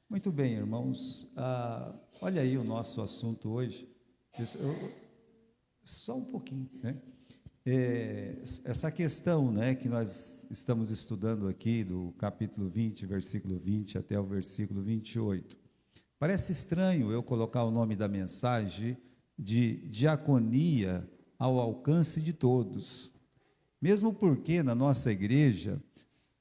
Muito bem, irmãos. Olha aí o nosso assunto hoje. Só um pouquinho, né? Essa questão, né, que nós estamos estudando aqui, do capítulo 20, versículo 20 até o versículo 28. Parece estranho eu colocar o nome da mensagem de diaconia ao alcance de todos. Mesmo porque na nossa igreja,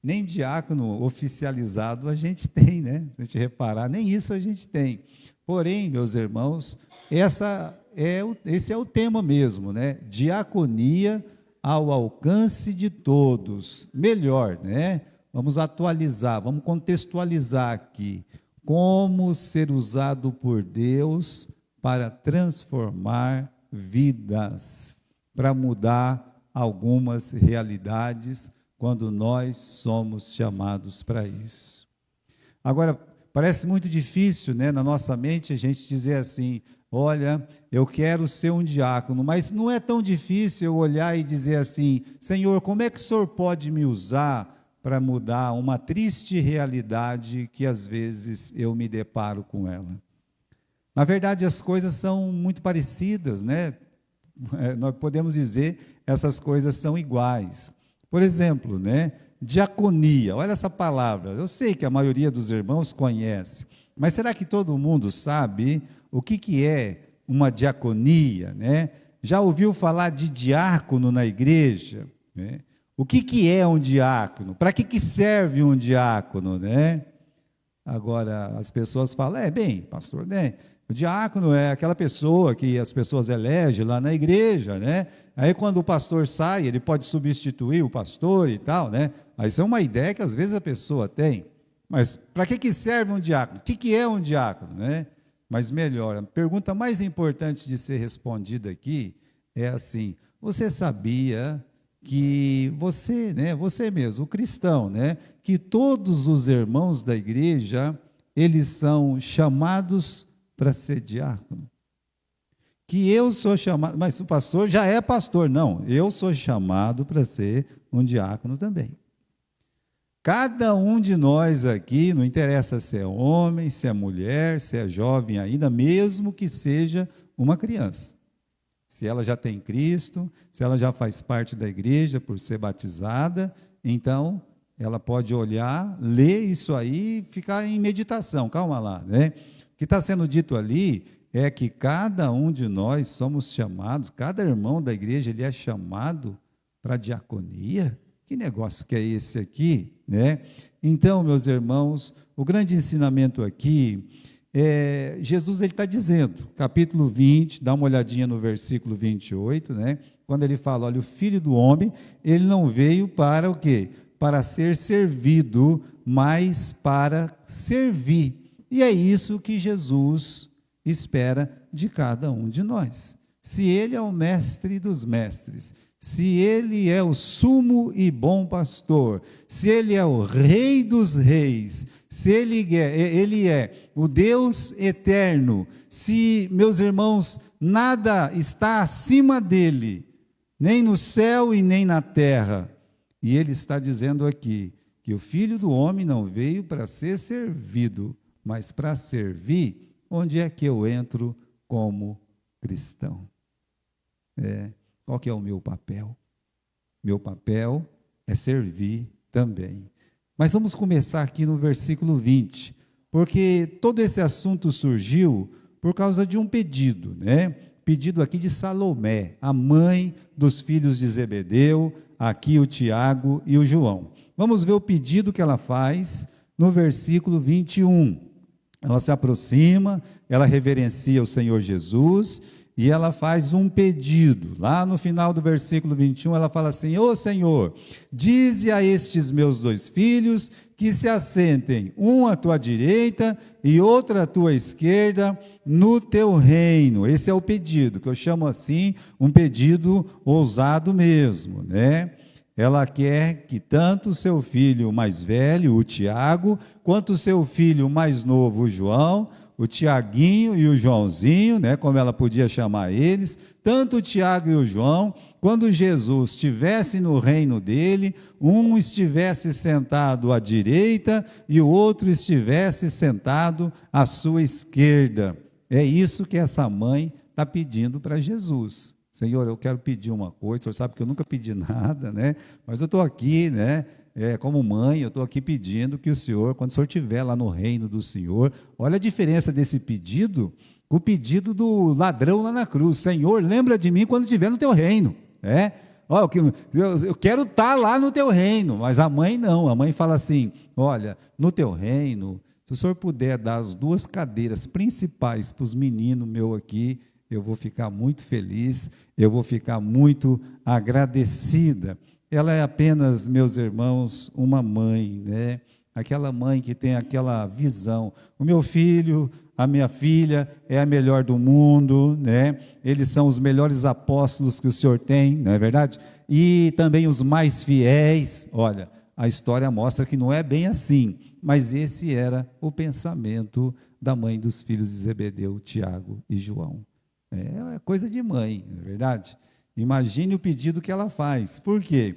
nem diácono oficializado a gente tem, né? Se a gente reparar, nem isso a gente tem. Porém, meus irmãos, esse é o tema mesmo, né? Diaconia ao alcance de todos. Melhor, né? Vamos atualizar, vamos contextualizar aqui. Como ser usado por Deus para transformar vidas, para mudar algumas realidades, quando nós somos chamados para isso. Agora, parece muito difícil, né, na nossa mente, a gente dizer assim, olha, eu quero ser um diácono, mas não é tão difícil eu olhar e dizer assim, Senhor, como é que o Senhor pode me usar para mudar uma triste realidade que às vezes eu me deparo com ela? Na verdade, as coisas são muito parecidas, né? Nós podemos dizer, essas coisas são iguais. Por exemplo, né, diaconia, olha essa palavra, eu sei que a maioria dos irmãos conhece, mas será que todo mundo sabe o que é uma diaconia, né? Já ouviu falar de diácono na igreja, né? O que é um diácono? Para que serve um diácono, né? Agora, as pessoas falam, bem, pastor, né? O diácono é aquela pessoa que as pessoas elegem lá na igreja, né? Aí quando o pastor sai, ele pode substituir o pastor e tal, né? Aí isso é uma ideia que às vezes a pessoa tem. Mas para que serve um diácono? O que é um diácono, né? Mas melhor, a pergunta mais importante de ser respondida aqui é assim: você sabia que você, né, você mesmo, o cristão, né, que todos os irmãos da igreja, eles são chamados para ser diácono? Que eu sou chamado, mas o pastor já é pastor, não, eu sou chamado para ser um diácono também. Cada um de nós aqui, não interessa se é homem, se é mulher, se é jovem ainda, mesmo que seja uma criança. Se ela já tem Cristo, se ela já faz parte da igreja por ser batizada, então ela pode olhar, ler isso aí e ficar em meditação, calma lá, né? O que está sendo dito ali é que cada um de nós somos chamados, cada irmão da igreja, ele é chamado para a diaconia. Que negócio que é esse aqui, né? Então, meus irmãos, o grande ensinamento aqui Jesus ele está dizendo, capítulo 20, dá uma olhadinha no versículo 28, né? Quando ele fala, olha, o Filho do Homem, ele não veio para o quê? Para ser servido, mas para servir. E é isso que Jesus espera de cada um de nós. Se ele é o mestre dos mestres, se ele é o sumo e bom pastor, se ele é o rei dos reis, se ele é o Deus eterno, se, meus irmãos, nada está acima dele, nem no céu e nem na terra, e ele está dizendo aqui, que o Filho do Homem não veio para ser servido, mas para servir. Onde é que eu entro como cristão? Qual que é o meu papel? Meu papel é servir também. Mas vamos começar aqui no versículo 20, porque todo esse assunto surgiu por causa de um pedido, né? Pedido aqui de Salomé, a mãe dos filhos de Zebedeu, aqui o Tiago e o João. Vamos ver o pedido que ela faz no versículo 21. Ela se aproxima, ela reverencia o Senhor Jesus e ela faz um pedido. Lá no final do versículo 21, ela fala assim: Ô Senhor, dize a estes meus dois filhos que se assentem, um à tua direita e outro à tua esquerda, no teu reino. Esse é o pedido, que eu chamo assim, um pedido ousado mesmo, né? Ela quer que tanto o seu filho mais velho, o Tiago, quanto o seu filho mais novo, o João, o Tiaguinho e o Joãozinho, né, como ela podia chamar eles, tanto o Tiago e o João, quando Jesus estivesse no reino dele, um estivesse sentado à direita e o outro estivesse sentado à sua esquerda. É isso que essa mãe está pedindo para Jesus. Senhor, eu quero pedir uma coisa, o senhor sabe que eu nunca pedi nada, né? Mas eu estou aqui, né? Como mãe, eu estou aqui pedindo que o senhor, quando o senhor estiver lá no reino do Senhor, olha a diferença desse pedido com o pedido do ladrão lá na cruz. Senhor, lembra de mim quando estiver no teu reino. Olha, eu quero estar lá no teu reino, mas a mãe não, a mãe fala assim, olha, no teu reino, se o senhor puder dar as 2 cadeiras principais para os meninos meus aqui, eu vou ficar muito feliz, eu vou ficar muito agradecida. Ela é apenas, meus irmãos, uma mãe, né? Aquela mãe que tem aquela visão. O meu filho, a minha filha é a melhor do mundo, né? Eles são os melhores apóstolos que o Senhor tem, não é verdade? E também os mais fiéis. Uma a história mostra que não é bem assim, mas esse era o pensamento da mãe dos filhos de Zebedeu, Tiago e João. É coisa de mãe, não é verdade? Imagine o pedido que ela faz. Por quê?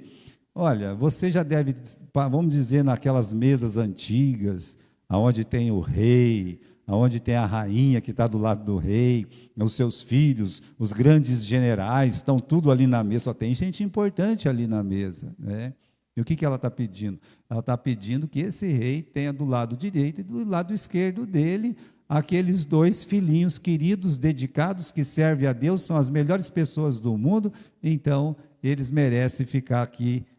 Olha, você já deve, vamos dizer, naquelas mesas antigas, aonde tem o rei, aonde tem a rainha que está do lado do rei, os seus filhos, os grandes generais, estão tudo ali na mesa, só tem gente importante ali na mesa, né? E o que ela está pedindo? Ela está pedindo que esse rei tenha do lado direito e do lado esquerdo dele aqueles 2 filhinhos queridos, dedicados, que servem a Deus, são as melhores pessoas do mundo, então eles merecem ficar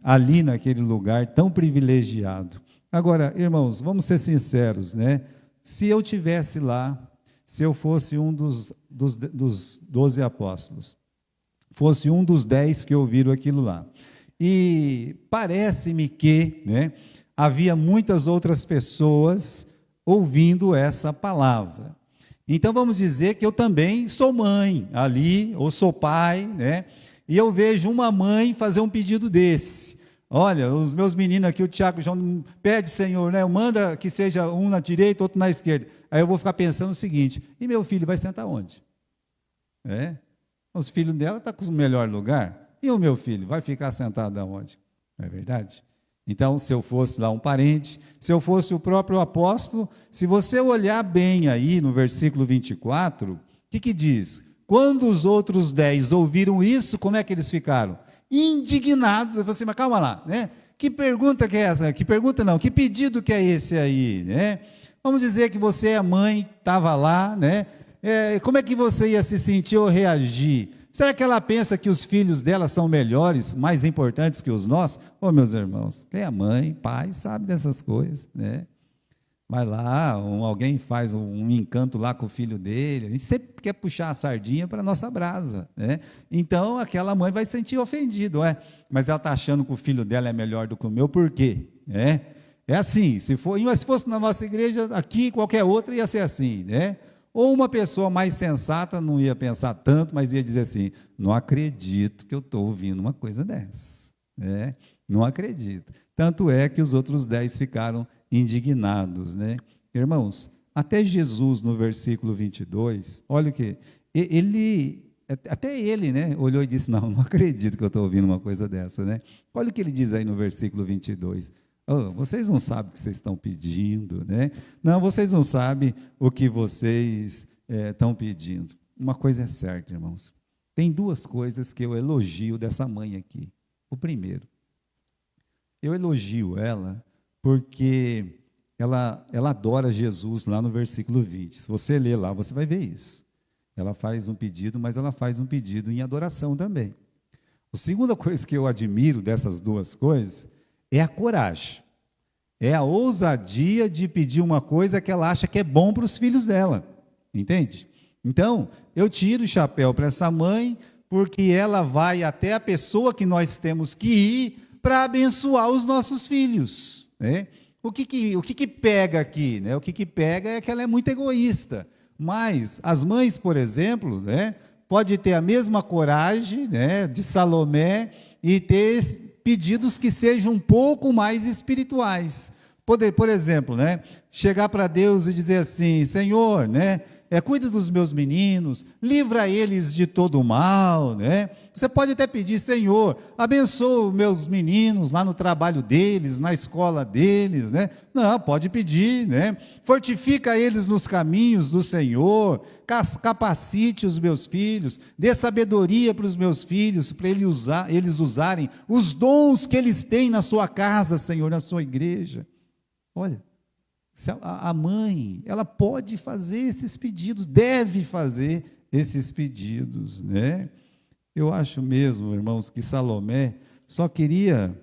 ali naquele lugar tão privilegiado. Agora, irmãos, vamos ser sinceros, né? Se eu tivesse lá, se eu fosse um dos 12 apóstolos, fosse um dos 10 que ouviram aquilo lá, e parece-me que, né, havia muitas outras pessoas ouvindo essa palavra. Então vamos dizer que eu também sou mãe ali, ou sou pai, né? E eu vejo uma mãe fazer um pedido desse. Olha, os meus meninos aqui, o Tiago e o João, pede, Senhor, né? Manda que seja um na direita, outro na esquerda. Aí eu vou ficar pensando o seguinte, e meu filho vai sentar onde? Os filhos dela estão com o melhor lugar, e o meu filho vai ficar sentado aonde? Não é verdade? Então, se eu fosse lá um parente, se eu fosse o próprio apóstolo, se você olhar bem aí no versículo 24, o que diz? Quando os outros 10 ouviram isso, como é que eles ficaram? Indignados. Eu falei assim, mas calma lá, né? Que pergunta que é essa? Que pergunta não, que pedido que é esse aí, né? Vamos dizer que você é mãe, estava lá, né? Como é que você ia se sentir ou reagir? Será que ela pensa que os filhos dela são melhores, mais importantes que os nossos? Meus irmãos, quem é mãe, pai, sabe dessas coisas, né? Vai lá, alguém faz um encanto lá com o filho dele, a gente sempre quer puxar a sardinha para a nossa brasa, né? Então, aquela mãe vai se sentir ofendida, mas ela está achando que o filho dela é melhor do que o meu, por quê? É assim, se fosse na nossa igreja, aqui, qualquer outra, ia ser assim, né? Ou uma pessoa mais sensata não ia pensar tanto, mas ia dizer assim, não acredito que eu estou ouvindo uma coisa dessa, né? Não acredito. Tanto é que os outros 10 ficaram indignados, né? Irmãos, até Jesus no versículo 22, olha o que, até ele, né, olhou e disse, não acredito que eu estou ouvindo uma coisa dessa, né? Olha o que ele diz aí no versículo 22, vocês não sabem o que vocês estão pedindo, né? Não, vocês não sabem o que vocês estão pedindo. Uma coisa é certa, irmãos, tem 2 coisas que eu elogio dessa mãe aqui. O primeiro, eu elogio ela porque ela adora Jesus lá no versículo 20. Se você ler lá, você vai ver isso. Ela faz um pedido, mas ela faz um pedido em adoração também. A segunda coisa que eu admiro dessas 2 coisas é a coragem, é a ousadia de pedir uma coisa que ela acha que é bom para os filhos dela, entende? Então, eu tiro o chapéu para essa mãe, porque ela vai até a pessoa que nós temos que ir para abençoar os nossos filhos, né? O que pega aqui, né? O que pega é que ela é muito egoísta, mas as mães, por exemplo, né, pode ter a mesma coragem, né, de Salomé e ter pedidos que sejam um pouco mais espirituais. por exemplo, né, chegar para Deus e dizer assim: Senhor, né, cuida dos meus meninos, livra eles de todo o mal, né? Você pode até pedir: Senhor, abençoa os meus meninos lá no trabalho deles, na escola deles, né? Não, pode pedir, né? Fortifica eles nos caminhos do Senhor, capacite os meus filhos, dê sabedoria para os meus filhos, para eles usarem os dons que eles têm na sua casa, Senhor, na sua igreja. Olha, a mãe, ela pode fazer esses pedidos, deve fazer esses pedidos, né? Eu acho mesmo, irmãos, que Salomé só queria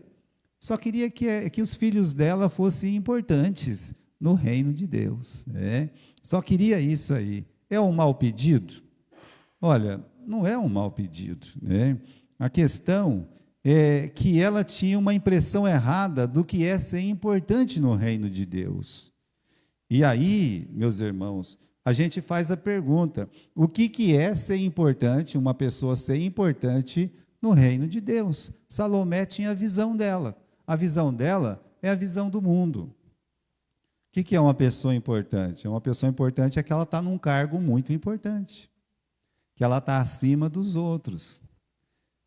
que os filhos dela fossem importantes no reino de Deus, né? Só queria isso aí. É um mau pedido? Olha, não é um mau pedido, né? A questão é que ela tinha uma impressão errada do que é ser importante no reino de Deus. E aí, meus irmãos, a gente faz a pergunta: o que é ser importante, uma pessoa ser importante no reino de Deus? Salomé tinha a visão dela. A visão dela é a visão do mundo. O que é uma pessoa importante? Uma pessoa importante é que ela está num cargo muito importante, que ela está acima dos outros,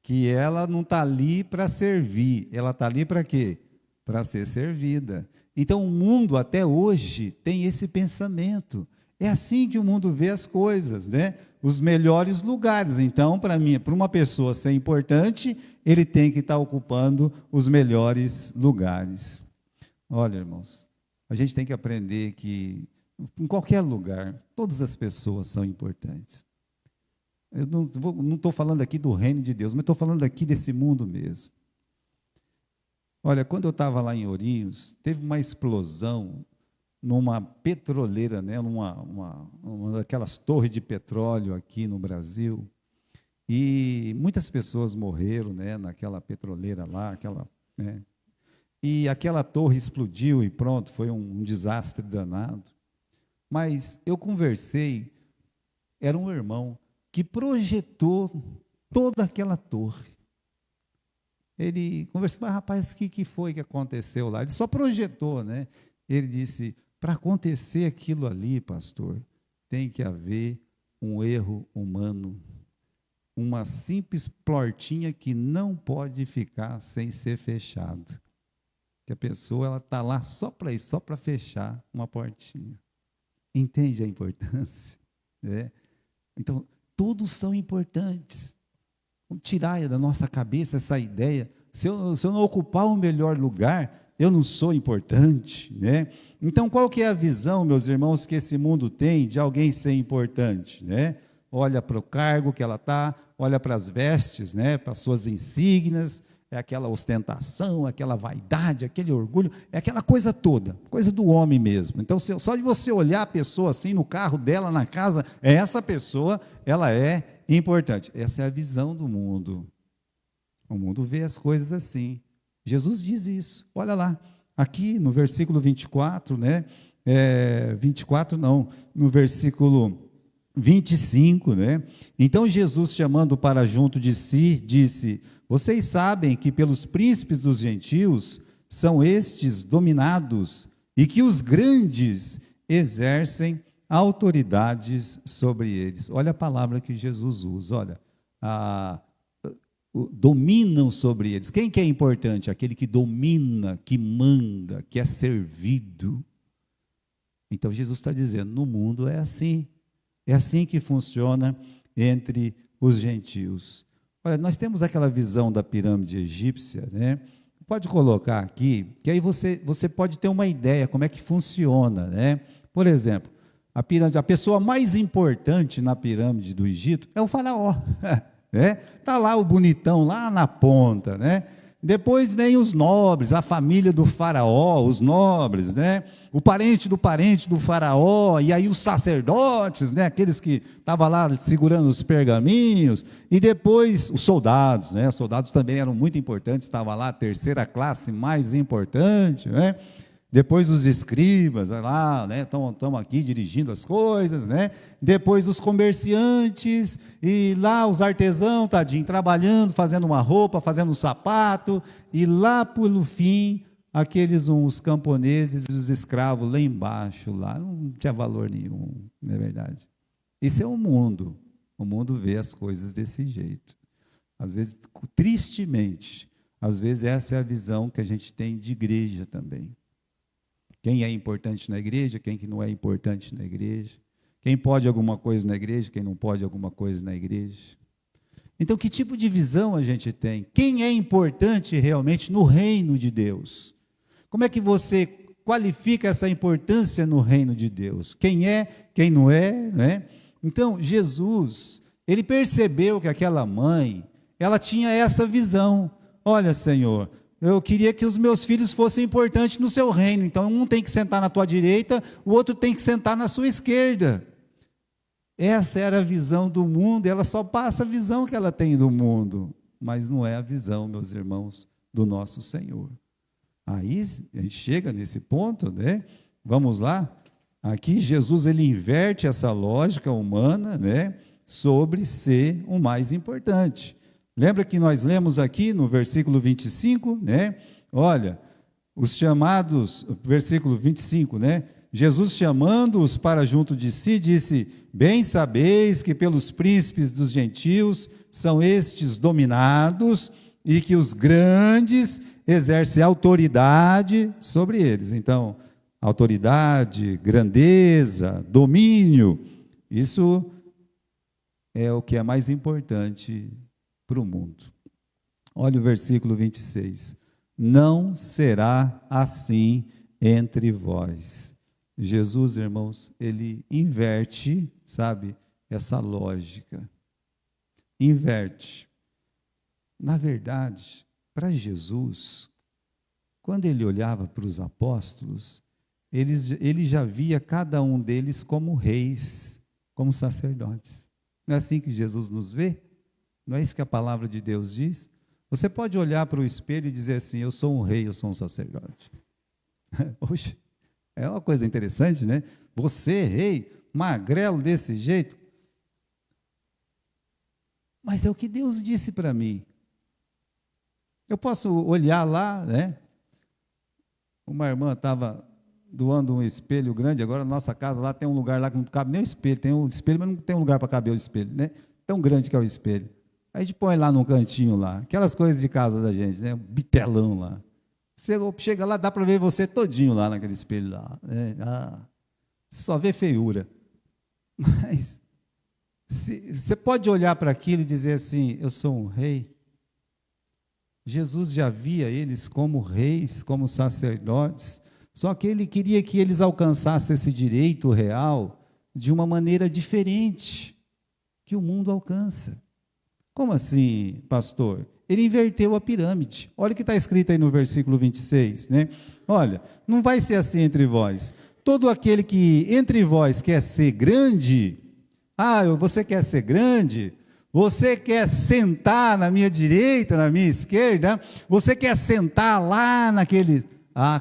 que ela não está ali para servir, ela está ali para quê? Para ser servida. Então, o mundo, até hoje, tem esse pensamento. É assim que o mundo vê as coisas, né? Os melhores lugares. Então, para uma pessoa ser importante, ele tem que estar ocupando os melhores lugares. Olha, irmãos, a gente tem que aprender que, em qualquer lugar, todas as pessoas são importantes. Eu não estou falando aqui do reino de Deus, mas estou falando aqui desse mundo mesmo. Olha, quando eu estava lá em Ourinhos, teve uma explosão numa petroleira, né, uma daquelas torres de petróleo aqui no Brasil, e muitas pessoas morreram, né, naquela petroleira lá, né, e aquela torre explodiu e pronto, foi um desastre danado. Mas eu conversei, era um irmão que projetou toda aquela torre. Ele conversou: mas rapaz, o que foi que aconteceu lá? Ele só projetou, né? Ele disse: para acontecer aquilo ali, pastor, tem que haver um erro humano, uma simples portinha que não pode ficar sem ser fechada. Que a pessoa, ela está lá só para isso, só para fechar uma portinha. Entende a importância? É. Então, todos são importantes. Vamos tirar da nossa cabeça essa ideia: se eu não ocupar o melhor lugar, eu não sou importante, né? Então, qual que é a visão, meus irmãos, que esse mundo tem de alguém ser importante, né? Olha para o cargo que ela está, olha para as vestes, né? Para as suas insígnias, é aquela ostentação, aquela vaidade, aquele orgulho, é aquela coisa toda, coisa do homem mesmo. Então, só de você olhar a pessoa assim no carro dela, na casa, essa pessoa, ela é importante. Essa é a visão do mundo. O mundo vê as coisas assim. Jesus diz isso. Olha lá, aqui no versículo 24, né? 24 não, no versículo 25, né? Então Jesus, chamando para junto de si, disse: vocês sabem que pelos príncipes dos gentios são estes dominados, e que os grandes exercem autoridades sobre eles. Olha a palavra que Jesus usa, olha, dominam sobre eles. Quem que é importante? Aquele que domina, que manda, que é servido. Então Jesus está dizendo: no mundo é assim que funciona entre os gentios. Olha, nós temos aquela visão da pirâmide egípcia, né? Pode colocar aqui, que aí você pode ter uma ideia como é que funciona, né? Por exemplo, a pirâmide, a pessoa mais importante na pirâmide do Egito é o faraó, né? Tá lá o bonitão lá na ponta, né? Depois vem os nobres, a família do faraó, os nobres, né? O parente do faraó, e aí os sacerdotes, né? Aqueles que estavam lá segurando os pergaminhos, e depois os soldados, né? Os soldados também eram muito importantes, estava lá a terceira classe mais importante, né? Depois os escribas, lá, né, estão aqui dirigindo as coisas, né? Depois os comerciantes, e lá os artesãos, tadinho, trabalhando, fazendo uma roupa, fazendo um sapato, e lá pelo fim, aqueles os camponeses e os escravos lá embaixo, lá não tinha valor nenhum, não é verdade? Esse é o mundo vê as coisas desse jeito. Às vezes, tristemente, às vezes essa é a visão que a gente tem de igreja também. Quem é importante na igreja, quem que não é importante na igreja, quem pode alguma coisa na igreja, quem não pode alguma coisa na igreja. Então, que tipo de visão a gente tem? Quem é importante realmente no reino de Deus? Como é que você qualifica essa importância no reino de Deus? Quem é, quem não é, né? Então, Jesus, ele percebeu que aquela mãe, ela tinha essa visão. Olha, Senhor, eu queria que os meus filhos fossem importantes no seu reino, então um tem que sentar na tua direita, o outro tem que sentar na sua esquerda. Essa era a visão do mundo, ela só passa a visão que ela tem do mundo, mas não é a visão, meus irmãos, do nosso Senhor. Aí a gente chega nesse ponto, né? Vamos lá. Aqui Jesus ele inverte essa lógica humana, né, sobre ser o mais importante. Lembra que nós lemos aqui no versículo 25, né? Olha, os chamados, versículo 25, né? Jesus chamando-os para junto de si, disse: bem sabeis que pelos príncipes dos gentios são estes dominados e que os grandes exercem autoridade sobre eles. Então, autoridade, grandeza, domínio, isso é o que é mais importante para o mundo. Olha o versículo 26. Não será assim entre vós. Jesus, irmãos, ele inverte, sabe, essa lógica. Inverte. Na verdade, para Jesus, quando ele olhava para os apóstolos, ele já via cada um deles como reis, como sacerdotes. Não é assim que Jesus nos vê? Não é isso que a palavra de Deus diz? Você pode olhar para o espelho e dizer assim: eu sou um rei, eu sou um sacerdote. Oxe, é uma coisa interessante, né? Você, rei, magrelo desse jeito. Mas é o que Deus disse para mim. Eu posso olhar lá, né? Uma irmã estava doando um espelho grande, agora na nossa casa lá tem um lugar lá que não cabe nem o espelho, tem um espelho, mas não tem um lugar para caber o espelho, né? Tão grande que é o espelho. Aí a gente põe lá num cantinho lá, aquelas coisas de casa da gente, né? Um bitelão lá. Você chega lá, dá para ver você todinho lá naquele espelho lá. Né? Só vê feiura. Mas você pode olhar para aquilo e dizer assim: eu sou um rei. Jesus já via eles como reis, como sacerdotes, só que ele queria que eles alcançassem esse direito real de uma maneira diferente que o mundo alcança. Como assim, pastor? Ele inverteu a pirâmide. Olha o que está escrito aí no versículo 26, né? Olha, não vai ser assim entre vós. Todo aquele que entre vós quer ser grande, você quer ser grande? Você quer sentar na minha direita, na minha esquerda? Você quer sentar lá naquele...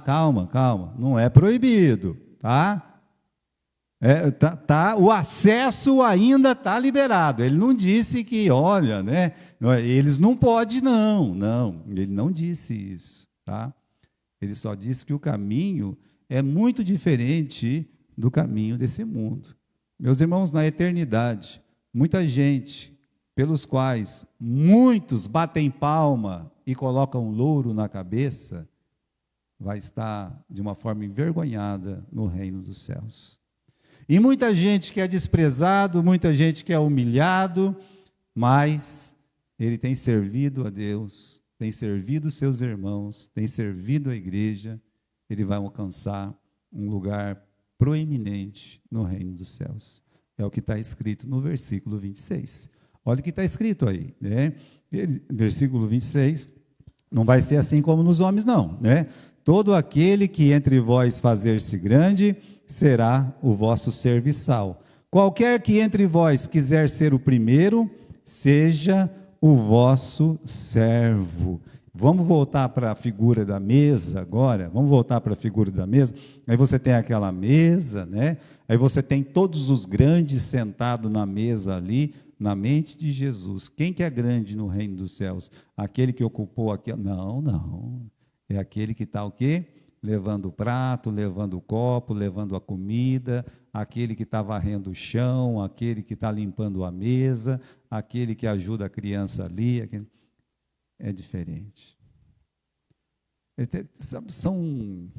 calma, não é proibido, tá? O acesso ainda está liberado. Ele não disse que, olha, né? Eles não podem, não, ele não disse isso, tá? Ele só disse que o caminho é muito diferente do caminho desse mundo. Meus irmãos, na eternidade, muita gente, pelos quais muitos batem palma e colocam louro na cabeça, vai estar de uma forma envergonhada no reino dos céus. E muita gente que é desprezado, muita gente que é humilhado, mas ele tem servido a Deus, tem servido seus irmãos, tem servido a igreja, ele vai alcançar um lugar proeminente no reino dos céus. É o que está escrito no versículo 26. Olha o que está escrito aí, né? Versículo 26, não vai ser assim como nos homens, não, né? Todo aquele que entre vós fazer-se grande, será o vosso serviçal. Qualquer que entre vós quiser ser o primeiro, seja o vosso servo. Vamos voltar para a figura da mesa agora, aí você tem aquela mesa, né? Aí você tem todos os grandes sentados na mesa ali, na mente de Jesus. Quem que é grande no reino dos céus? Aquele que ocupou aqui? Não. É aquele que está o quê? Levando o prato, levando o copo, levando a comida, aquele que está varrendo o chão, aquele que está limpando a mesa, aquele que ajuda a criança ali. É diferente. São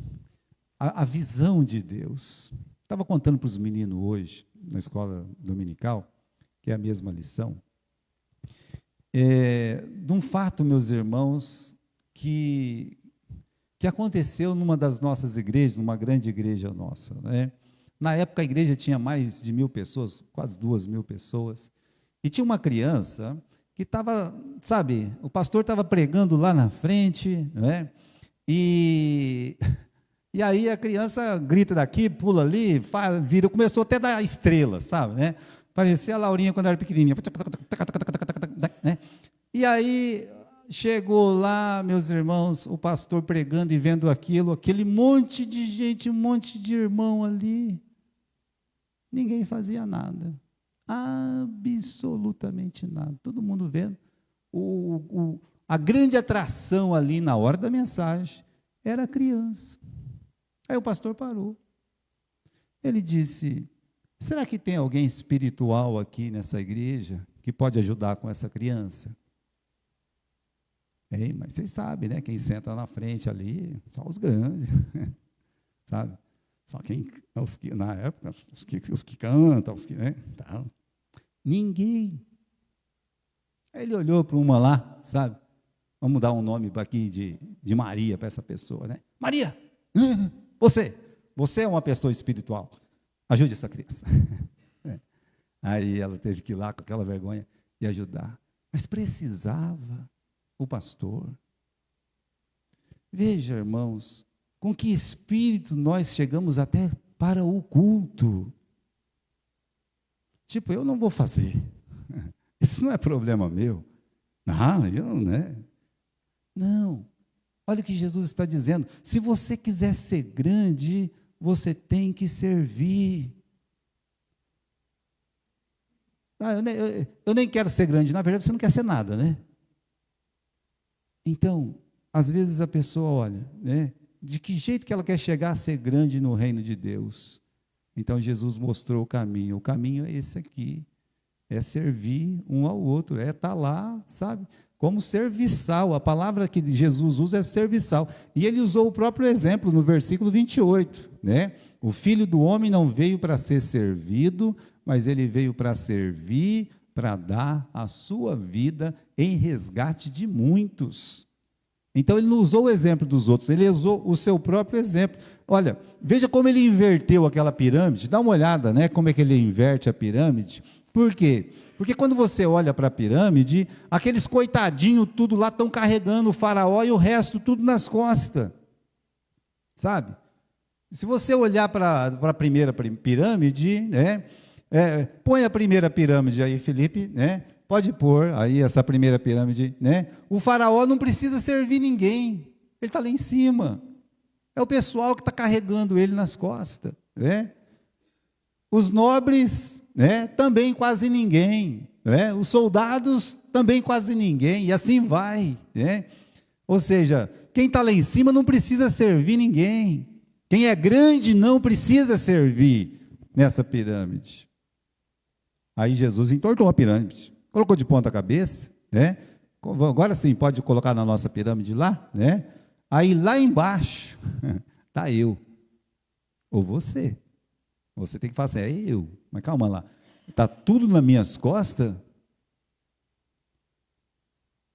a visão de Deus. Estava contando para os meninos hoje, na escola dominical, que é a mesma lição, de um fato, meus irmãos, que aconteceu numa das nossas igrejas, numa grande igreja nossa, né? Na época a igreja tinha mais de 1.000 pessoas, quase 2.000 pessoas, e tinha uma criança que estava, sabe, o pastor estava pregando lá na frente, né? E aí a criança grita daqui, pula ali, vira, começou até a dar estrela, sabe, né? Parecia a Laurinha quando era pequenininha, né? E aí chegou lá, meus irmãos, o pastor pregando e vendo aquilo, aquele monte de gente, um monte de irmão ali. Ninguém fazia nada. Absolutamente nada. Todo mundo vendo. A grande atração ali na hora da mensagem era a criança. Aí o pastor parou. Ele disse: será que tem alguém espiritual aqui nessa igreja que pode ajudar com essa criança? Mas vocês sabem, né? Quem senta na frente ali, só os grandes, sabe? Só os que, na época, os que cantam, os que, né? Tal. Ninguém. Aí ele olhou para uma lá, sabe? Vamos dar um nome aqui de Maria para essa pessoa, né? Maria, você é uma pessoa espiritual. Ajude essa criança. Aí ela teve que ir lá com aquela vergonha e ajudar. Mas precisava o pastor. Veja, irmãos, com que espírito nós chegamos até para o culto. Tipo, eu não vou fazer. Isso não é problema meu. Né? Não. Olha o que Jesus está dizendo. Se você quiser ser grande, você tem que servir. Eu nem quero ser grande. Na verdade, você não quer ser nada, né? Então, às vezes a pessoa olha, né? De que jeito que ela quer chegar a ser grande no reino de Deus? Então, Jesus mostrou o caminho. O caminho é esse aqui. É servir um ao outro. É estar lá, sabe? Como serviçal. A palavra que Jesus usa é serviçal. E ele usou o próprio exemplo no versículo 28, né? O Filho do Homem não veio para ser servido, mas ele veio para servir, para dar a sua vida em resgate de muitos. Então ele não usou o exemplo dos outros, ele usou o seu próprio exemplo. Olha, veja como ele inverteu aquela pirâmide, dá uma olhada, né, como é que ele inverte a pirâmide. Por quê? Porque quando você olha para a pirâmide, aqueles coitadinhos tudo lá estão carregando o faraó e o resto tudo nas costas, sabe? Se você olhar para a primeira pirâmide, né, põe a primeira pirâmide aí, Felipe, né? Pode pôr aí essa primeira pirâmide, né? O faraó não precisa servir ninguém, ele está lá em cima. É o pessoal que está carregando ele nas costas, né? Os nobres, né? Também quase ninguém, né? Os soldados também quase ninguém, e assim vai, né? Ou seja, quem está lá em cima não precisa servir ninguém. Quem é grande não precisa servir nessa pirâmide. Aí Jesus entortou a pirâmide. Colocou de ponta cabeça, né? Agora sim, pode colocar na nossa pirâmide lá, né? Aí lá embaixo, está eu, ou você. Você tem que fazer, é eu. Mas calma lá, está tudo nas minhas costas?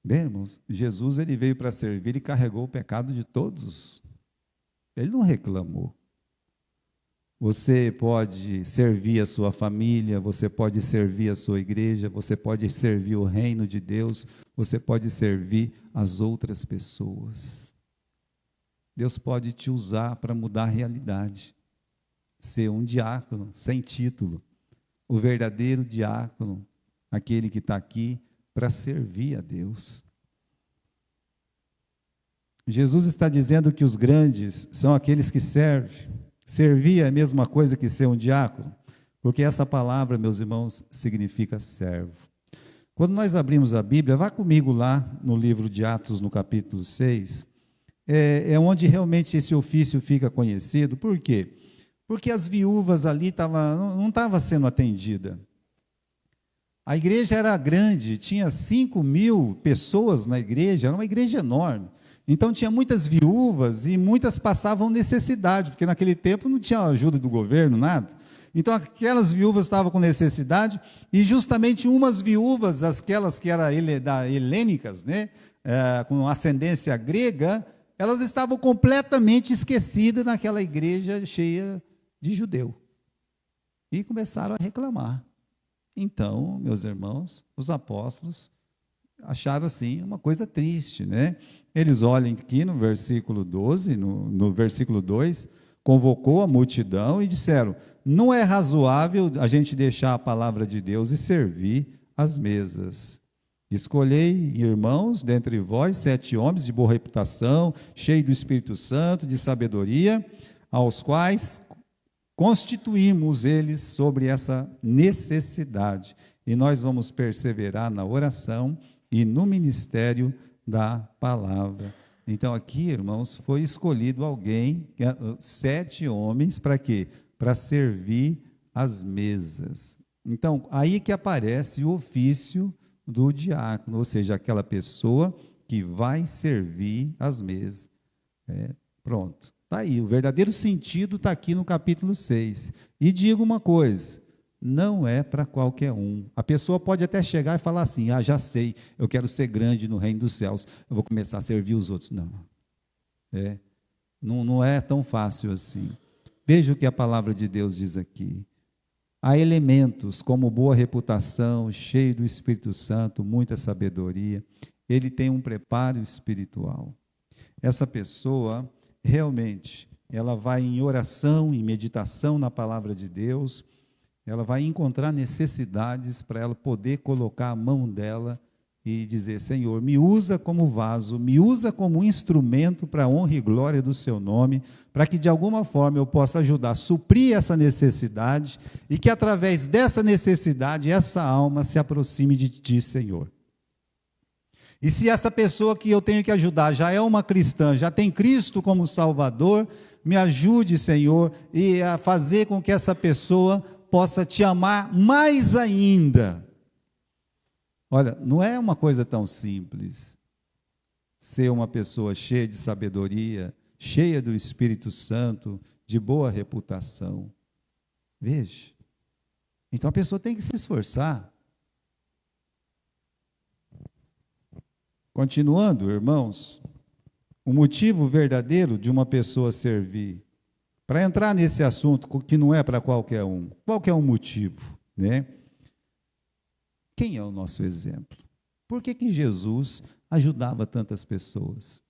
Bem, irmãos, Jesus ele veio para servir e carregou o pecado de todos. Ele não reclamou. Você pode servir a sua família, você pode servir a sua igreja, você pode servir o reino de Deus, você pode servir as outras pessoas. Deus pode te usar para mudar a realidade. Ser um diácono sem título, o verdadeiro diácono, aquele que está aqui para servir a Deus. Jesus está dizendo que os grandes são aqueles que servem. Servir é a mesma coisa que ser um diácono, porque essa palavra, meus irmãos, significa servo. Quando nós abrimos a Bíblia, vá comigo lá no livro de Atos, no capítulo 6, é onde realmente esse ofício fica conhecido. Por quê? Porque as viúvas ali não estavam sendo atendidas. A igreja era grande, tinha 5.000 pessoas na igreja, era uma igreja enorme. Então tinha muitas viúvas e muitas passavam necessidade, porque naquele tempo não tinha ajuda do governo, nada. Então aquelas viúvas estavam com necessidade, e justamente umas viúvas, aquelas que eram helênicas, né, com ascendência grega, elas estavam completamente esquecidas naquela igreja cheia de judeu. E começaram a reclamar. Então, meus irmãos, os apóstolos acharam assim uma coisa triste, né? Eles olham aqui no versículo 12, no versículo 2, convocou a multidão e disseram: não é razoável a gente deixar a palavra de Deus e servir as mesas. Escolhei, irmãos, dentre vós 7 homens de boa reputação, cheios do Espírito Santo, de sabedoria, aos quais constituímos eles sobre essa necessidade, e nós vamos perseverar na oração e no ministério da palavra. Então aqui, irmãos, foi escolhido alguém, 7 homens, para quê? Para servir as mesas. Então, aí que aparece o ofício do diácono, ou seja, aquela pessoa que vai servir as mesas. Pronto. Está aí, o verdadeiro sentido está aqui no capítulo 6. E digo uma coisa, não é para qualquer um. A pessoa pode até chegar e falar assim: já sei, eu quero ser grande no reino dos céus, eu vou começar a servir os outros. Não é tão fácil assim. Veja o que a palavra de Deus diz aqui. Há elementos como boa reputação, cheio do Espírito Santo, muita sabedoria. Ele tem um preparo espiritual. Essa pessoa realmente, ela vai em oração, em meditação na palavra de Deus, ela vai encontrar necessidades para ela poder colocar a mão dela e dizer: Senhor, me usa como vaso, me usa como instrumento para a honra e glória do seu nome, para que de alguma forma eu possa ajudar a suprir essa necessidade, e que através dessa necessidade, essa alma se aproxime de ti, Senhor. E se essa pessoa que eu tenho que ajudar já é uma cristã, já tem Cristo como Salvador, me ajude, Senhor, e a fazer com que essa pessoa possa te amar mais ainda. Olha, não é uma coisa tão simples ser uma pessoa cheia de sabedoria, cheia do Espírito Santo, de boa reputação. Veja. Então a pessoa tem que se esforçar. Continuando, irmãos, o motivo verdadeiro de uma pessoa servir, para entrar nesse assunto que não é para qualquer um, qual que é o motivo, né? Quem é o nosso exemplo? Por que Jesus ajudava tantas pessoas?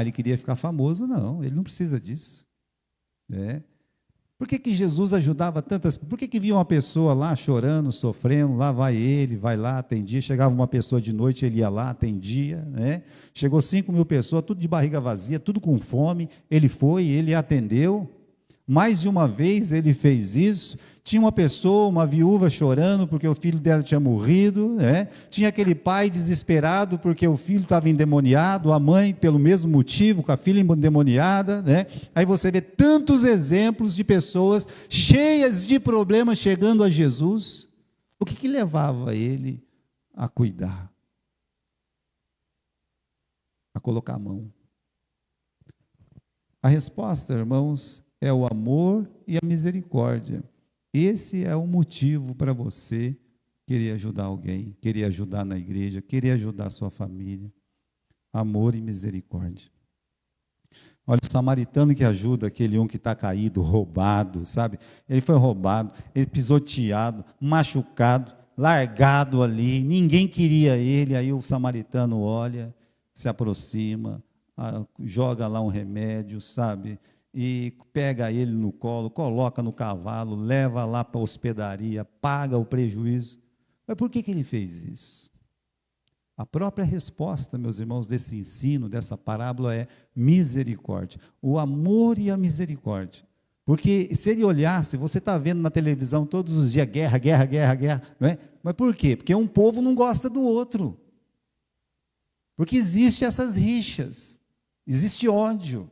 Ele queria ficar famoso? Não, ele não precisa disso, né? Por que Jesus ajudava tantas? Por que via uma pessoa lá chorando, sofrendo, lá vai ele, vai lá, atendia, chegava uma pessoa de noite, ele ia lá, atendia, né? Chegou 5.000 pessoas, tudo de barriga vazia, tudo com fome, ele foi, ele atendeu, mais de uma vez ele fez isso. Tinha uma pessoa, uma viúva chorando porque o filho dela tinha morrido, né? Tinha aquele pai desesperado porque o filho estava endemoniado, a mãe pelo mesmo motivo, com a filha endemoniada, né? Aí você vê tantos exemplos de pessoas cheias de problemas chegando a Jesus. O que levava ele a cuidar? A colocar a mão. A resposta, irmãos, é o amor e a misericórdia. Esse é o motivo para você querer ajudar alguém, querer ajudar na igreja, querer ajudar a sua família. Amor e misericórdia. Olha, o samaritano que ajuda aquele que está caído, roubado, sabe? Ele foi roubado, ele pisoteado, machucado, largado ali, ninguém queria ele, aí o samaritano olha, se aproxima, joga lá um remédio, sabe? E pega ele no colo, coloca no cavalo, leva lá para a hospedaria, paga o prejuízo. Mas por que ele fez isso? A própria resposta, meus irmãos, desse ensino, dessa parábola é misericórdia. O amor e a misericórdia. Porque se ele olhasse, você está vendo na televisão todos os dias guerra, guerra, guerra, guerra, não é? Mas por quê? Porque um povo não gosta do outro. Porque existem essas rixas. existe ódio.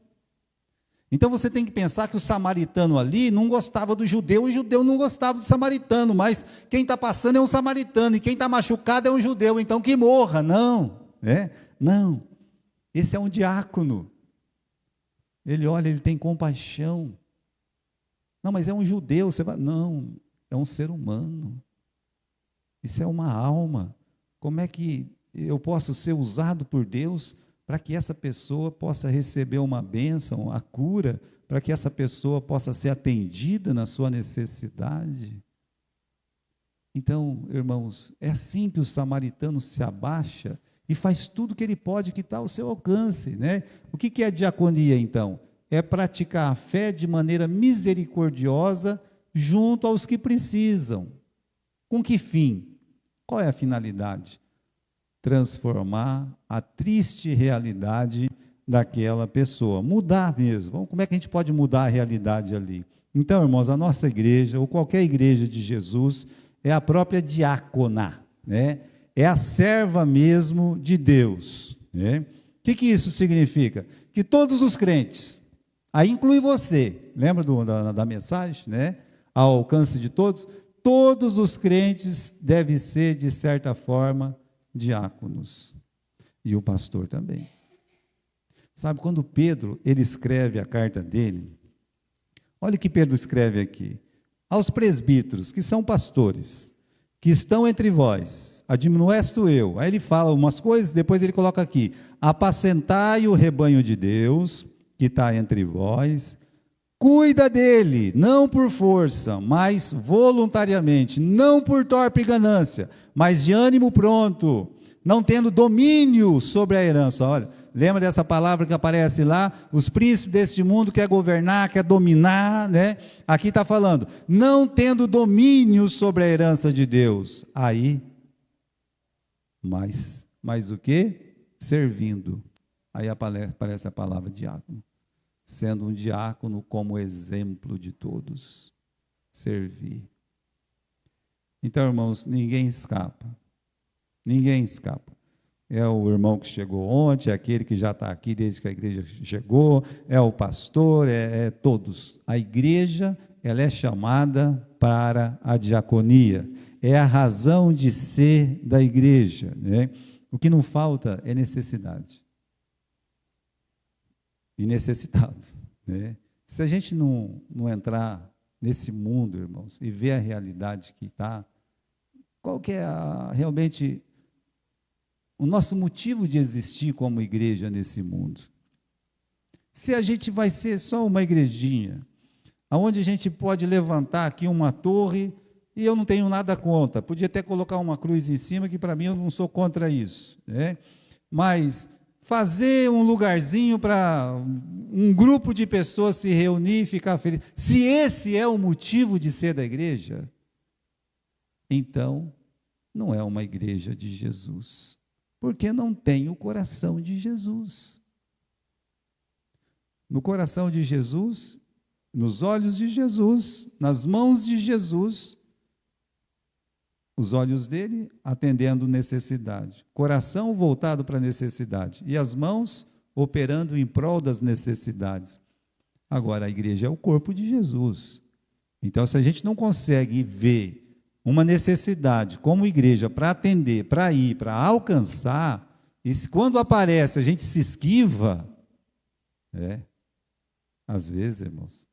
Então você tem que pensar que o samaritano ali não gostava do judeu, e o judeu não gostava do samaritano, mas quem está passando é um samaritano, e quem está machucado é um judeu, então que morra. Não, não. Esse é um diácono. Ele olha, ele tem compaixão. Não, mas é um judeu, você vai... Não, é um ser humano. Isso é uma alma. Como é que eu posso ser usado por Deus para que essa pessoa possa receber uma bênção, a cura, para que essa pessoa possa ser atendida na sua necessidade? Então, irmãos, é assim que o samaritano se abaixa e faz tudo o que ele pode, que está ao seu alcance, né? O que é diaconia, então? É praticar a fé de maneira misericordiosa junto aos que precisam. Com que fim? Qual é a finalidade? Transformar a triste realidade daquela pessoa, mudar mesmo. Como é que a gente pode mudar a realidade ali? Então, irmãos, a nossa igreja, ou qualquer igreja de Jesus, é a própria diácona, né? É a serva mesmo de Deus, né? O que isso significa? Que todos os crentes, aí inclui você, lembra da mensagem, né? Ao alcance de todos, todos os crentes devem ser, de certa forma, diáconos, e o pastor também. Sabe, quando Pedro, ele escreve a carta dele, olha o que Pedro escreve aqui: aos presbíteros, que são pastores, que estão entre vós, admoesto eu. Aí ele fala umas coisas, depois ele coloca aqui: apacentai o rebanho de Deus, que está entre vós, cuida dele, não por força, mas voluntariamente, não por torpe ganância, mas de ânimo pronto, não tendo domínio sobre a herança. Olha, lembra dessa palavra que aparece lá? Os príncipes deste mundo quer governar, quer dominar, né? Aqui está falando, não tendo domínio sobre a herança de Deus. Aí, mas o quê? Servindo. Aí aparece a palavra diácono. Sendo um diácono como exemplo de todos, servir. Então, irmãos, ninguém escapa, é o irmão que chegou ontem, é aquele que já está aqui desde que a igreja chegou, é o pastor, é todos. A igreja, ela é chamada para a diaconia, é a razão de ser da igreja, né? O que não falta é necessidade. E necessitado, né? Se a gente não entrar nesse mundo, irmãos, e ver a realidade que está, qual que é realmente o nosso motivo de existir como igreja nesse mundo? Se a gente vai ser só uma igrejinha, onde a gente pode levantar aqui uma torre, e eu não tenho nada contra, podia até colocar uma cruz em cima, que para mim eu não sou contra isso, né? Mas fazer um lugarzinho para um grupo de pessoas se reunir e ficar feliz. Se esse é o motivo de ser da igreja, então não é uma igreja de Jesus, porque não tem o coração de Jesus. No coração de Jesus, nos olhos de Jesus, nas mãos de Jesus, os olhos dele atendendo necessidade, coração voltado para a necessidade, e as mãos operando em prol das necessidades. Agora, a igreja é o corpo de Jesus. Então, se a gente não consegue ver uma necessidade como igreja para atender, para ir, para alcançar, e quando aparece a gente se esquiva, às vezes, irmãos,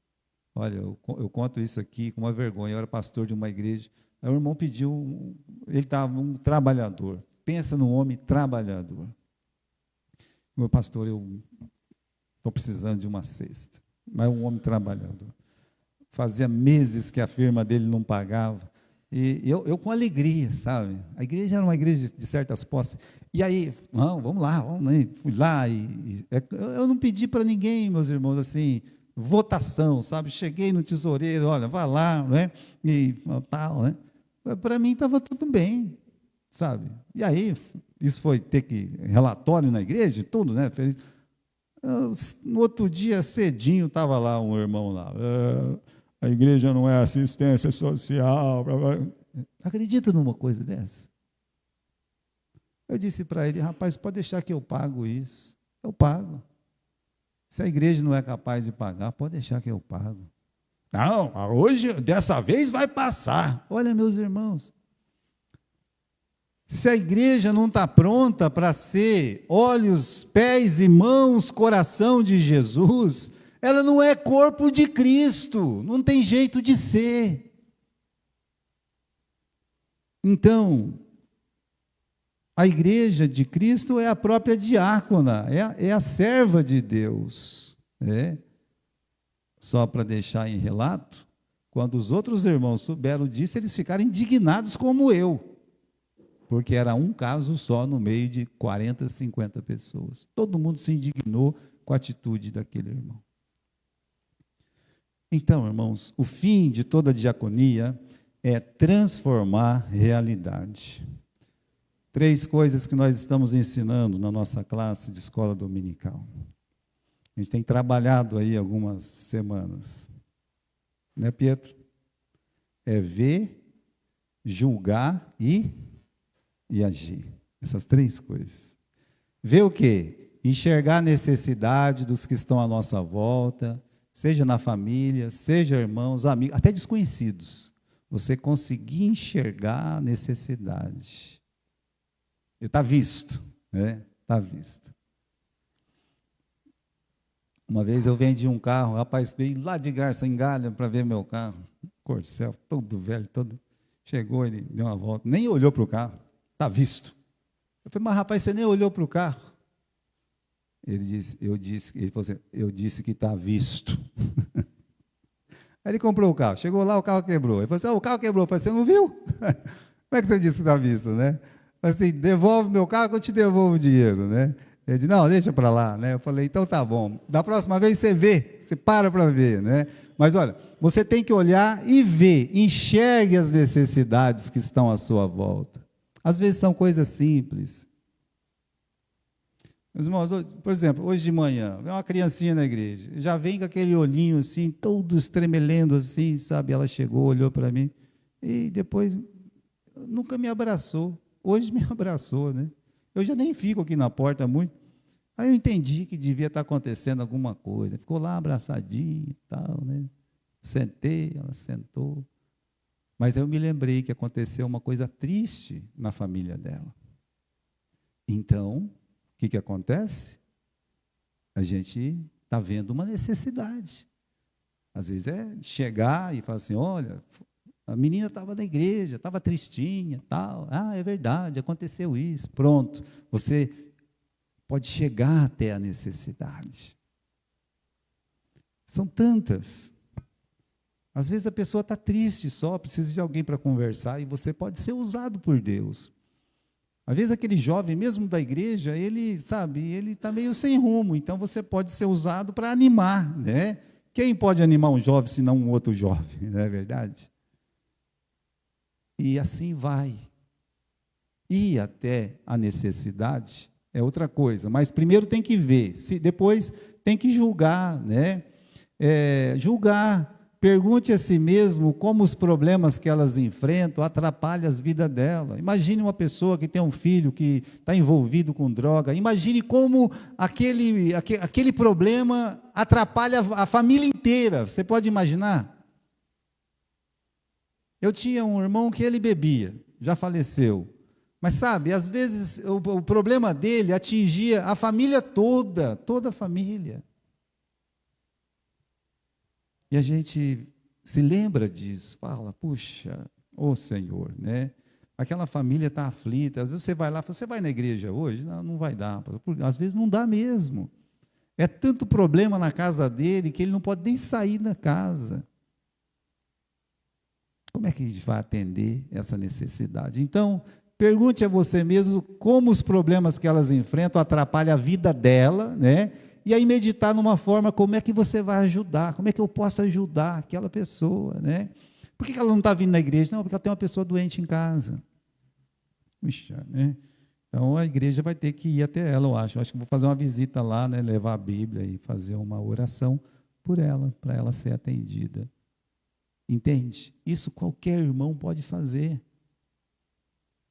olha, eu conto isso aqui com uma vergonha. Eu era pastor de uma igreja. Aí o irmão pediu, ele estava um trabalhador, pensa num homem trabalhador. Meu pastor, eu estou precisando de uma cesta, mas um homem trabalhador. Fazia meses que a firma dele não pagava, e eu com alegria, sabe? A igreja era uma igreja de certas posses, e aí, não, vamos lá, fui lá, eu não pedi para ninguém, meus irmãos, assim, votação, sabe? Cheguei no tesoureiro, olha, vai lá, né? E tal, né? Para mim estava tudo bem, sabe? E aí, isso foi ter que relatório na igreja, tudo, né? No outro dia, cedinho, estava lá um irmão lá. A igreja não é assistência social. Acredita numa coisa dessa? Eu disse para ele, rapaz, pode deixar que eu pago isso. Eu pago. Se a igreja não é capaz de pagar, pode deixar que eu pago. Não, hoje, dessa vez vai passar. Olha, meus irmãos, se a igreja não está pronta para ser olhos, pés e mãos, coração de Jesus, ela não é corpo de Cristo, não tem jeito de ser. Então, a igreja de Cristo é a própria diácona, é a serva de Deus. Só para deixar em relato, quando os outros irmãos souberam disso, eles ficaram indignados como eu, porque era um caso só no meio de 40, 50 pessoas. Todo mundo se indignou com a atitude daquele irmão. Então, irmãos, o fim de toda diaconia é transformar realidade. 3 coisas que nós estamos ensinando na nossa classe de escola dominical. A gente tem trabalhado aí algumas semanas. Né, Pietro? É ver, julgar e agir. Essas 3 coisas. Ver o quê? Enxergar a necessidade dos que estão à nossa volta, seja na família, seja irmãos, amigos, até desconhecidos. Você conseguir enxergar a necessidade. Está visto, né? Está visto. Uma vez eu vendi um carro, o rapaz veio lá de Garça em Galha para ver meu carro, Corcel, todo velho, todo. Chegou, ele deu uma volta, nem olhou para o carro, está visto. Eu falei, mas rapaz, você nem olhou para o carro? Ele falou assim, eu disse que está visto. Aí ele comprou o carro, chegou lá, o carro quebrou. Ele falou assim, o carro quebrou. Eu falei, você não viu? Como é que você disse que está visto, né? Assim, devolve meu carro que eu te devolvo o dinheiro, né? Ele disse, não, deixa para lá, né? Eu falei, então tá bom. Da próxima vez você vê, você para ver, né? Mas olha, você tem que olhar e ver, enxergue as necessidades que estão à sua volta. Às vezes são coisas simples. Meus irmãos, por exemplo, hoje de manhã, vem uma criancinha na igreja, já vem com aquele olhinho assim, todo estremelendo assim, sabe? Ela chegou, olhou para mim, e depois nunca me abraçou. Hoje me abraçou, né? Eu já nem fico aqui na porta muito. Aí eu entendi que devia estar acontecendo alguma coisa. Ficou lá abraçadinho e tal, né? Sentei, ela sentou. Mas eu me lembrei que aconteceu uma coisa triste na família dela. Então, o que acontece? A gente está vendo uma necessidade. Às vezes é chegar e falar assim, olha, a menina estava na igreja, estava tristinha, tal. Ah, é verdade, aconteceu isso. Pronto, você pode chegar até a necessidade. São tantas. Às vezes a pessoa está triste só, precisa de alguém para conversar, e você pode ser usado por Deus. Às vezes aquele jovem, mesmo da igreja, ele está meio sem rumo, então você pode ser usado para animar, né? Quem pode animar um jovem se não um outro jovem, não é verdade? E assim vai. Ir até a necessidade é outra coisa, mas primeiro tem que ver, depois tem que julgar, né? Julgar. Pergunte a si mesmo como os problemas que elas enfrentam atrapalham as vidas dela. Imagine uma pessoa que tem um filho que está envolvido com droga. Imagine como aquele problema atrapalha a família inteira. Você pode imaginar? Eu tinha um irmão que ele bebia, já faleceu. Mas sabe, às vezes o problema dele atingia a família toda a família. E a gente se lembra disso, fala, puxa, ô Senhor, né? Aquela família está aflita, às vezes você vai lá, você vai na igreja hoje? Não, não vai dar, às vezes não dá mesmo. É tanto problema na casa dele que ele não pode nem sair da casa. Como é que a gente vai atender essa necessidade? Então, pergunte a você mesmo como os problemas que elas enfrentam atrapalham a vida dela, né? E aí meditar numa forma, como é que você vai ajudar, como é que eu posso ajudar aquela pessoa, né? Por que ela não está vindo na igreja? Não, porque ela tem uma pessoa doente em casa. Puxa, né? Então a igreja vai ter que ir até ela, eu acho. Eu acho que vou fazer uma visita lá, né? Levar a Bíblia e fazer uma oração por ela, para ela ser atendida. Entende? Isso qualquer irmão pode fazer.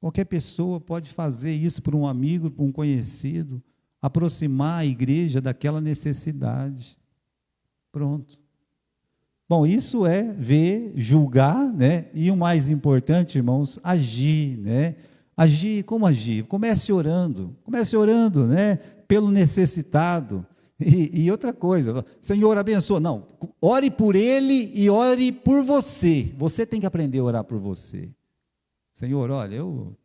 Qualquer pessoa pode fazer isso por um amigo, por um conhecido. aproximar a igreja daquela necessidade. Pronto. Bom, isso é ver, julgar, né? E o mais importante, irmãos, agir, né? Agir, como agir? Comece orando, né? Pelo necessitado. E outra coisa, Senhor, abençoa. Não, ore por ele e ore por você. Você tem que aprender a orar por você. Senhor, olha, eu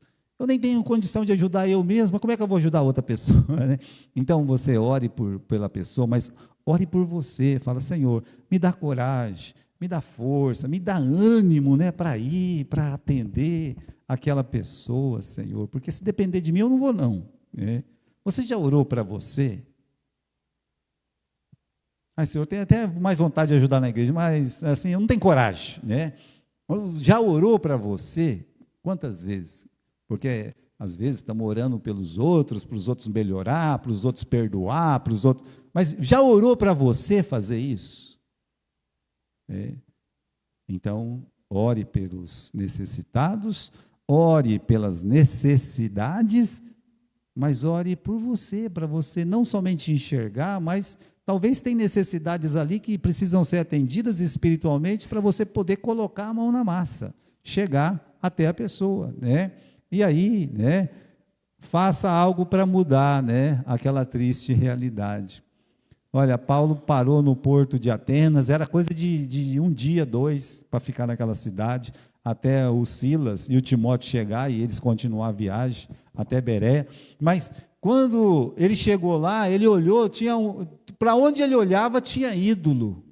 nem tenho condição de ajudar eu mesmo, mas como é que eu vou ajudar outra pessoa, né? Então, você ore pela pessoa, mas ore por você. Fala, Senhor, me dá coragem, me dá força, me dá ânimo, né, para ir, para atender aquela pessoa, Senhor, porque se depender de mim, eu não vou não, né? Você já orou para você? Ai, Senhor, eu tenho até mais vontade de ajudar na igreja, mas assim, eu não tenho coragem, né? Já orou para você? Quantas vezes? Porque às vezes estamos orando pelos outros, para os outros melhorar, para os outros perdoar, para os outros. Mas já orou para você fazer isso? Então, ore pelos necessitados, ore pelas necessidades, mas ore por você, para você não somente enxergar, mas talvez tem necessidades ali que precisam ser atendidas espiritualmente para você poder colocar a mão na massa, chegar até a pessoa, né? E aí, né, faça algo para mudar, né, aquela triste realidade. Olha, Paulo parou no porto de Atenas, era coisa de um dia, dois, para ficar naquela cidade, até o Silas e o Timóteo chegar e eles continuar a viagem até Bereia. Mas quando ele chegou lá, ele olhou, para onde ele olhava tinha ídolo.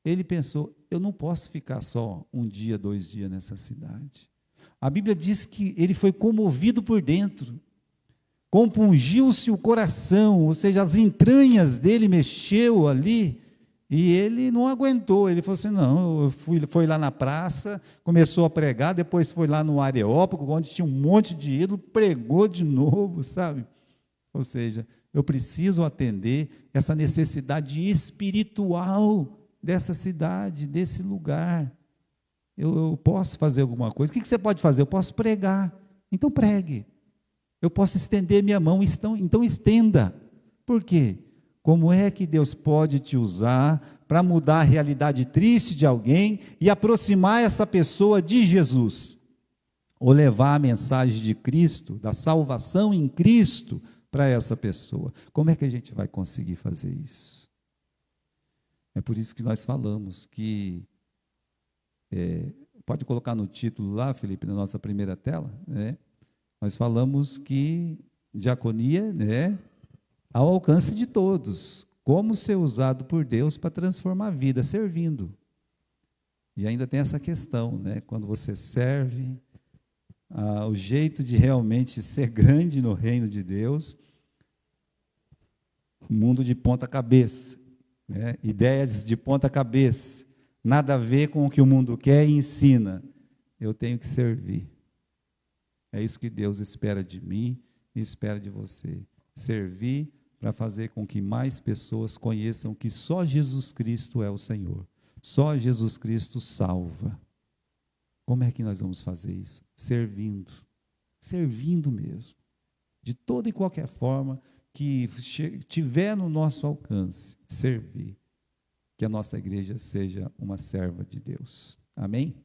Ele pensou, eu não posso ficar só um dia, 2 dias nessa cidade. A Bíblia diz que ele foi comovido por dentro, compungiu-se o coração, ou seja, as entranhas dele mexeu ali, e ele não aguentou, ele falou assim, não, foi lá na praça, começou a pregar, depois foi lá no Areópago, onde tinha um monte de ídolo, pregou de novo, sabe? Ou seja, eu preciso atender essa necessidade espiritual dessa cidade, desse lugar. Eu posso fazer alguma coisa. O que você pode fazer? Eu posso pregar. Então pregue. Eu posso estender minha mão, então estenda. Por quê? Como é que Deus pode te usar para mudar a realidade triste de alguém e aproximar essa pessoa de Jesus? Ou levar a mensagem de Cristo, da salvação em Cristo, para essa pessoa. Como é que a gente vai conseguir fazer isso? É por isso que nós falamos que, pode colocar no título lá, Felipe, na nossa primeira tela, né? Nós falamos que diaconia, né, ao alcance de todos, como ser usado por Deus para transformar a vida, servindo. E ainda tem essa questão, né, quando você serve, o jeito de realmente ser grande no reino de Deus, mundo de ponta cabeça, né, ideias de ponta cabeça, nada a ver com o que o mundo quer e ensina, eu tenho que servir. É isso que Deus espera de mim e espera de você. Servir para fazer com que mais pessoas conheçam que só Jesus Cristo é o Senhor. Só Jesus Cristo salva. Como é que nós vamos fazer isso? Servindo. Servindo mesmo. De toda e qualquer forma que tiver no nosso alcance, servir. Que a nossa igreja seja uma serva de Deus. Amém?